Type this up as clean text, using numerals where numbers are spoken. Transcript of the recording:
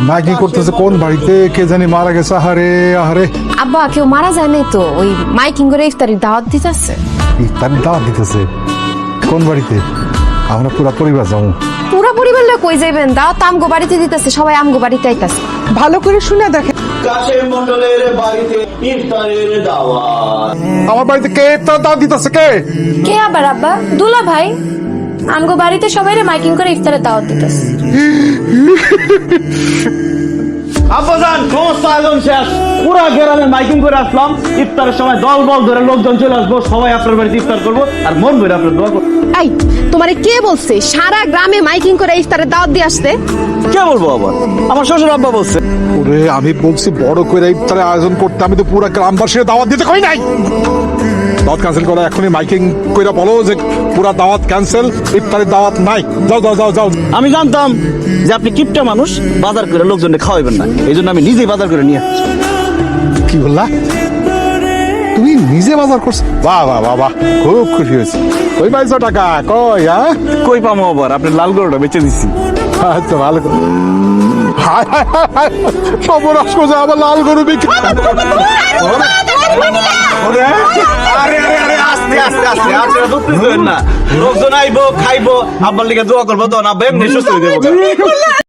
Miking করতেছে কোন বাড়িতে কে জানি মারা গেছে। আহারে আহারে, আব্বা কেউ মারা যায় নাই তো, ওই মাইকিং করে ইফতারির দাওয়াত দিতেছে। তার দাওয়াত দিতেছে কোন বাড়িতে? আমরা পুরা পরিবার যাবো। পুরো পরিবার লোক কই যাইবেন? দাওয়াত আমগো বাড়িতে দিতেছে, সবাই আমগো বাড়িতে আইতাছে। ভালো করে শুনে দেখে। কাশেম মন্ডলের বাড়িতে ইফতারের দাওয়াত। আমার বাড়িতে কে ইফতার দাওয়াত দিতেছে? কে? কে আবার আব্বা? দুলা ভাই আমগো বাড়িতে সবাইরে মাইকিং করে ইফতারের দাওয়াত দিতেছে। আব্বাজান সমস্ত আয়োজন শেষ, পুরা গ্রামে মাইকিং করে আসলাম। ইফতারের সময় দল বল ধরে লোকজন চলে আসবো, সবাই আপনার বাড়িতে ইফতার করবো আর মন ভরে আপনার দোয়া করবো। এই তোমারে কে বলছে সারা গ্রামে মাইকিং করে ইফতারের দাওয়াত দিয়ে আসতে? কে বলবো আবার? আমার শ্বশুর আব্বা বলছে। ওরে আমি বলছি বড় করে ইফতারের আয়োজন করতে, আমি তো পুরা গ্রামবাসীর দাওয়াত দিতে কই নাই। দাওয়াত ক্যান্সেল করো এখনই, মাইকিং কইরা বলো যে পুরা দাওয়াত ক্যান্সেল, ইফতারের দাওয়াত নাই। যাও যাও যাও যাও। আমি জানতাম যে আপনি কিপটা মানুষ, বাজার করে লোকজনকে খাওয়াবেন না, এই জন্য আমি নিজেই বাজার করে নিয়ে আসছি। কি বললা? তুমি নিজে বাজার করছো? বাহ বাহ বাহ বাহ, খুব খুশি হয়েছি। কই পাইছো টাকা? কই? হ্যাঁ কই পামো আবার? আপনার লাল গরুটা বেচে দিচ্ছি। আচ্ছা ভালো করে। হায় হায় হায় হায়, সর্বনাশ করছে আবার লাল গরু বিক্রি। আস্তে আস্তে আস্তে আস্তে না, লোকজন আইবো খাইবো, আব্বার লিগে দোয়া করবো, তখন আব্বা এমনি সুস্থ হয়ে যাবো।